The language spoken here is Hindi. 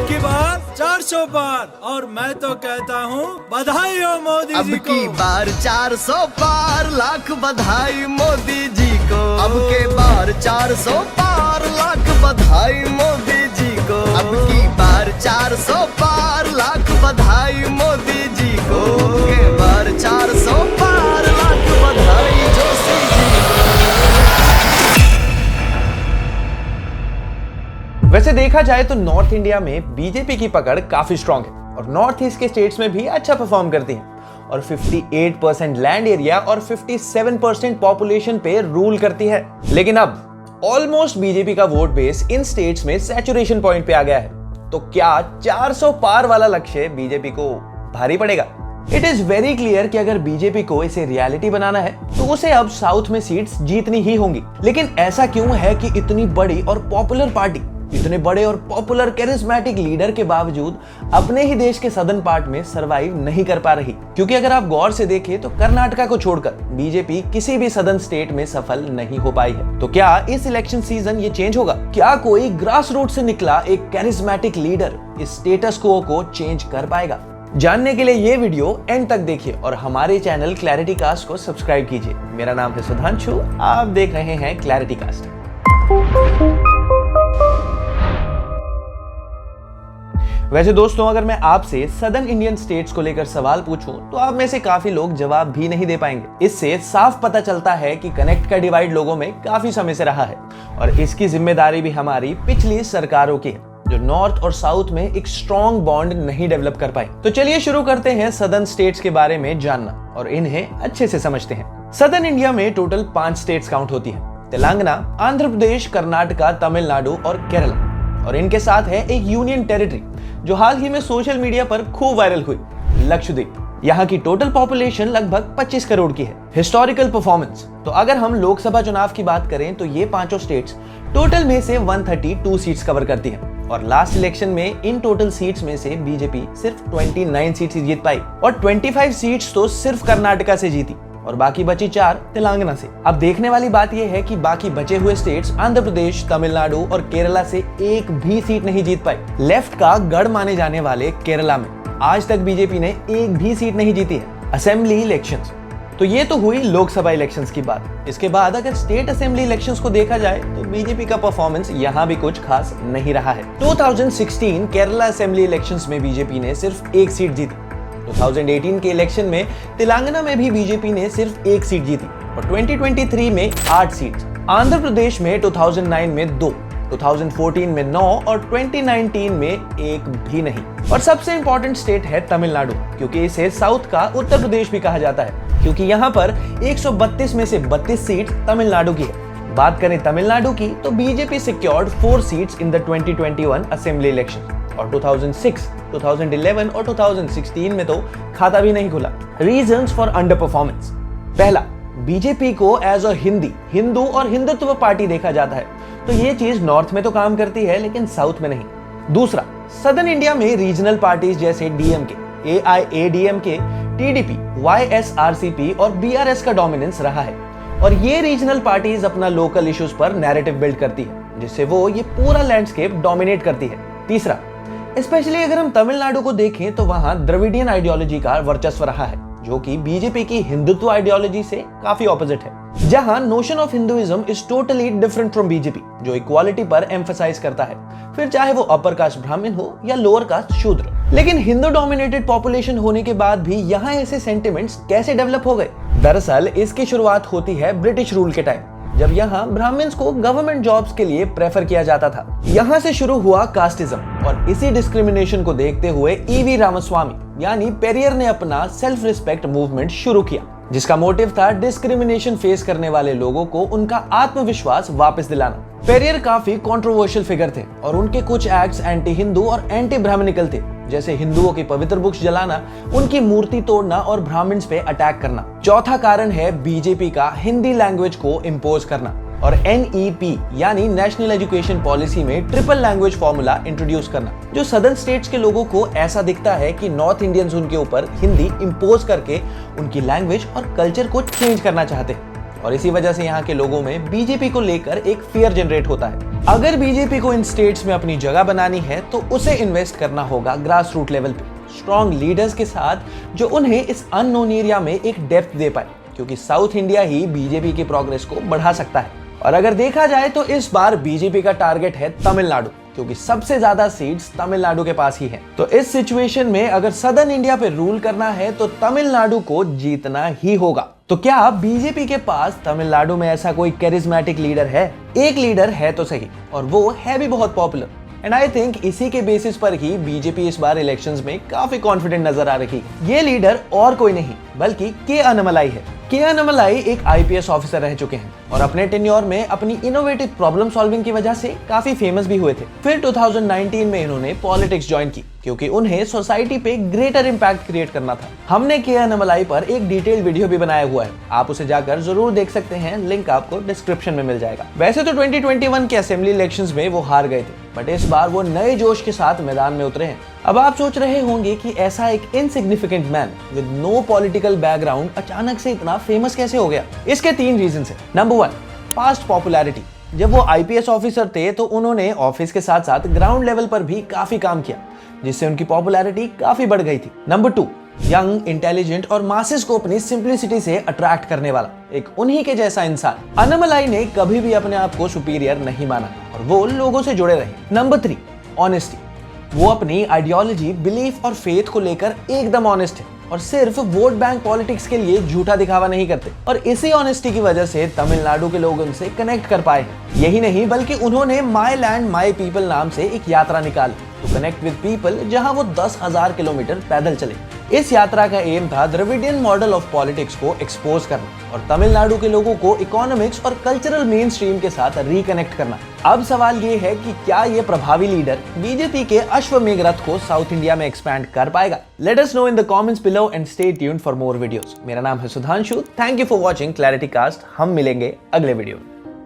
अब की बार 400 पार, और मैं तो कहता हूँ बधाई हो मोदी जी को। अब की बार 400 पार, लाख बधाई मोदी जी को। अब के बार 400 पार, लाख बधाई मोदी जी को। अब की बार 400 पार, लाख बधाई मोदी जी को। अब के बार 400 पार, लाख बधाई जोशी जी को। वैसे देखा जाए तो नॉर्थ इंडिया में बीजेपी की पकड़ काफी स्ट्रांग है और नॉर्थ ईस्ट के स्टेट्स में भी अच्छा परफॉर्म करती है और 58% लैंड एरिया और 57% पॉपुलेशन पे रूल करती है। लेकिन अब ऑलमोस्ट बीजेपी का वोट बेस इन स्टेट्स में सैचुरेशन पॉइंट पे आ गया है। तो क्या 400 पार वाला लक्ष्य बीजेपी को भारी पड़ेगा? इट इज वेरी क्लियर कि अगर बीजेपी को इसे रियलिटी बनाना है तो उसे अब साउथ में सीट्स जीतनी ही होंगी। लेकिन ऐसा क्यों है कि इतनी बड़ी और पॉपुलर पार्टी, इतने बड़े और पॉपुलर कैरिस्मेटिक लीडर के बावजूद अपने ही देश के सदर्न पार्ट में सरवाइव नहीं कर पा रही? क्योंकि अगर आप गौर से देखें तो कर्नाटका को छोड़कर बीजेपी किसी भी सदर्न स्टेट में सफल नहीं हो पाई है। तो क्या इस इलेक्शन सीजन ये चेंज होगा? क्या कोई ग्रास रूट से निकला एक कैरिस्मेटिक लीडर इस स्टेटस को चेंज कर पाएगा? जानने के लिए ये वीडियो एंड तक देखिए और हमारे चैनल क्लैरिटी कास्ट को सब्सक्राइब कीजिए। मेरा नाम है सुधांशु, आप देख रहे हैं क्लैरिटी कास्ट। वैसे दोस्तों, अगर मैं आपसे सदर्न इंडियन स्टेट्स को लेकर सवाल पूछूं तो आप में से काफी लोग जवाब भी नहीं दे पाएंगे। इससे साफ पता चलता है कि कनेक्ट का डिवाइड लोगों में काफी समय से रहा है और इसकी जिम्मेदारी भी हमारी पिछली सरकारों की है, जो नॉर्थ और साउथ में एक स्ट्रॉन्ग बॉन्ड नहीं डेवलप कर पाए। तो चलिए शुरू करते हैं सदर्न स्टेट्स के बारे में जानना और इन्हें अच्छे से समझते हैं। सदर्न इंडिया में टोटल 5 स्टेट्स काउंट होती है: तेलंगाना, आंध्र प्रदेश, कर्नाटका, तमिलनाडु और केरला। और इनके साथ है एक यूनियन टेरिटरी जो हाल ही में सोशल मीडिया पर खूब वायरल हुई, लक्षद्वीप। यहाँ की टोटल पॉपुलेशन लगभग 25 करोड़ की है। हिस्टोरिकल परफॉर्मेंस, तो अगर हम लोकसभा चुनाव की बात करें तो ये पांचों स्टेट्स टोटल में से 132 सीट्स कवर करती हैं और लास्ट इलेक्शन में इन टोटल सीट्स में से बीजेपी सिर्फ 29 सीट्स जीत पाई और 25 सीट्स तो सिर्फ कर्नाटका से जीती और बाकी बची 4 तेलंगाना से। अब देखने वाली बात यह है कि बाकी बचे हुए स्टेट्स आंध्र प्रदेश, तमिलनाडु और केरला से एक भी सीट नहीं जीत पाई। लेफ्ट का गढ़ माने जाने वाले केरला में आज तक बीजेपी ने एक भी सीट नहीं जीती है। असेंबली इलेक्शंस, तो ये तो हुई लोकसभा इलेक्शंस की बात। इसके बाद अगर स्टेट असेंबली इलेक्शंस को देखा जाए तो बीजेपी का परफॉर्मेंस यहाँ भी कुछ खास नहीं रहा है। 2016 केरला असेंबली इलेक्शंस में बीजेपी ने सिर्फ एक सीट जीती। 2018 के इलेक्शन में तेलंगाना में भी बीजेपी ने सिर्फ एक सीट जीती और 2023 में 8 सीट्स। आंध्र प्रदेश में 2009 में 2, 2014 में 9 और 2019 में एक भी नहीं। और सबसे इंपॉर्टेंट स्टेट है तमिलनाडु, क्योंकि इसे साउथ का उत्तर प्रदेश भी कहा जाता है, क्योंकि यहाँ पर 132 में से 32 सीट तमिलनाडु की है। बात करें तमिलनाडु की तो BJP secured 4 seats in the 2021 assembly election और 2006, 2011 और 2016 में तो खाता भी नहीं खुला। रीजंस फॉर अंडर परफॉर्मेंस: पहला, बीजेपी को एज अ हिंदू और हिंदुत्व पार्टी देखा जाता है, तो ये चीज नॉर्थ में तो काम करती है लेकिन साउथ में नहीं। दूसरा, सदर्न इंडिया में रीजनल पार्टीज जैसे डीएमके, एआईएडीएमके, टीडीपी, वाईएसआरसीपी और बीआरएस का डोमिनेंस रहा है और ये रीजनल पार्टीज अपना लोकल इश्यूज पर नैरेटिव बिल्ड करती है, जिससे वो ये पूरा लैंडस्केप डोमिनेट करती है। तीसरा, स्पेशली अगर हम तमिलनाडु को देखें तो वहां द्रविडियन आइडियोलॉजी का वर्चस्व रहा है, जो कि बीजेपी की हिंदुत्व आइडियोलॉजी से काफी ऑपोजिट है, जहां notion of Hinduism is totally different from BJP, जो इक्वालिटी पर एम्फसाइज करता है, फिर चाहे वो अपर कास्ट ब्राह्मण हो या लोअर कास्ट शूद्र। लेकिन हिंदू डोमिनेटेड पॉपुलेशन होने के बाद भी यहाँ ऐसे सेंटिमेंट्स कैसे डेवलप हो गए? दरअसल इसकी शुरुआत होती है ब्रिटिश रूल के टाइम, जब यहाँ ब्राह्मण्स को गवर्नमेंट जॉब्स के लिए प्रेफर किया जाता था। यहाँ से शुरू हुआ कास्टिज्म और इसी डिस्क्रिमिनेशन को देखते हुए ईवी रामास्वामी यानी पेरियर ने अपना सेल्फ रिस्पेक्ट मूवमेंट शुरू किया, जिसका मोटिव था डिस्क्रिमिनेशन फेस करने वाले लोगों को उनका आत्मविश्वास वापस दिलाना। पेरियर काफी कंट्रोवर्शियल फिगर थे और उनके कुछ एक्ट्स एंटी हिंदू और एंटी ब्राह्मणिकल थे, जैसे हिंदुओं की पवित्र बुक्स जलाना, उनकी मूर्ति तोड़ना और ब्राह्मण्स पे अटैक करना। चौथा कारण है बीजेपी का हिंदी लैंग्वेज को इम्पोज करना और एनईपी यानी नेशनल एजुकेशन पॉलिसी में ट्रिपल लैंग्वेज फॉर्मूला इंट्रोड्यूस करना, जो सदर्न स्टेट्स के लोगों को ऐसा दिखता है कि नॉर्थ इंडियंस उनके ऊपर हिंदी इम्पोज करके उनकी लैंग्वेज और कल्चर को चेंज करना चाहते हैं। और इसी वजह से यहाँ के लोगों में बीजेपी को लेकर एक फियर जनरेट होता है। अगर बीजेपी को इन स्टेट्स में अपनी जगह बनानी है तो उसे इन्वेस्ट करना होगा ग्रास रूट लेवल पे, स्ट्रॉन्ग लीडर्स के साथ जो उन्हें इस अननोन एरिया में एक डेप्थ दे पाए, क्योंकि साउथ इंडिया ही बीजेपी की प्रोग्रेस को बढ़ा सकता है। और अगर देखा जाए तो इस बार बीजेपी का टारगेट है तमिलनाडु, क्योंकि सबसे ज्यादा सीट्स तमिलनाडु के पास ही हैं। तो इस सिचुएशन में अगर सदर्न इंडिया पे रूल करना है तो तमिलनाडु को जीतना ही होगा। तो क्या बीजेपी के पास तमिलनाडु में ऐसा कोई कैरिज्मेटिक लीडर है? एक लीडर है तो सही, और वो है भी बहुत पॉपुलर। एंड आई थिंक इसी के बेसिस पर ही बीजेपी इस बार इलेक्शंस में काफी कॉन्फिडेंट नजर आ रही। ये लीडर और कोई नहीं बल्कि के अन्नामलाई है। के अन्नामलाई एक आईपीएस ऑफिसर रह चुके हैं और अपने टेन्योर में अपनी इनोवेटिव प्रॉब्लम सॉल्विंग की वजह से काफी फेमस भी हुए थे। फिर 2019 में इन्होंने पॉलिटिक्स ज्वाइन की, क्योंकि उन्हें सोसाइटी पे ग्रेटर इम्पैक्ट क्रिएट करना था। हमने के अन्नामलाई पर एक डिटेल्ड वीडियो भी बनाया हुआ है, आप उसे जाकर जरूर देख सकते हैं, लिंक आपको डिस्क्रिप्शन में मिल जाएगा। वैसे तो 2021 के असेंबली इलेक्शंस में वो हार गए थे, बट इस बार वो नए जोश के साथ मैदान में उतरे हैं। अब आप सोच रहे होंगे कि ऐसा एक insignificant man with no political background अचानक से इतना फेमस कैसे हो गया? इसके 3 रीजंस हैं। Number 1, past popularity. जब वो आईपीएस ऑफिसर थे तो उन्होंने ऑफिस के साथ साथ ग्राउंड लेवल पर भी काफी काम किया, जिससे उनकी पॉपुलैरिटी काफी बढ़ गई थी। नंबर 2, यंग, इंटेलिजेंट और मासेस को अपनी सिंप्लिसिटी से अट्रैक्ट करने वाला एक उन्हीं के जैसा इंसान। अन्नामलाई ने कभी भी अपने आप को सुपीरियर नहीं माना और वो लोगों से जुड़े रहे। Number 3, honesty. वो अपनी आइडियोलॉजी, बिलीफ और फेथ को लेकर एकदम ऑनेस्ट है और सिर्फ वोट बैंक पॉलिटिक्स के लिए झूठा दिखावा नहीं करते। और इसी ऑनेस्टी की वजह से तमिलनाडु के लोग उनसे कनेक्ट कर पाए। यही नहीं बल्कि उन्होंने माई लैंड माई पीपल नाम से एक यात्रा निकाली टू कनेक्ट विद पीपल, जहां वो 10,000 किलोमीटर पैदल चले। इस यात्रा का एम था द्रविडियन मॉडल ऑफ पॉलिटिक्स को एक्सपोज करना और तमिलनाडु के लोगों को इकोनॉमिक्स और कल्चरल मेन स्ट्रीम के साथ रिकनेक्ट करना। अब सवाल ये है कि क्या ये प्रभावी लीडर बीजेपी के अश्वमेघ रथ को साउथ इंडिया में एक्सपैंड कर पाएगा? Let us know in the comments below and stay tuned for more videos. मेरा नाम है Sudhanshu, thank you for watching Clarity Cast. हम मिलेंगे अगले वीडियो में।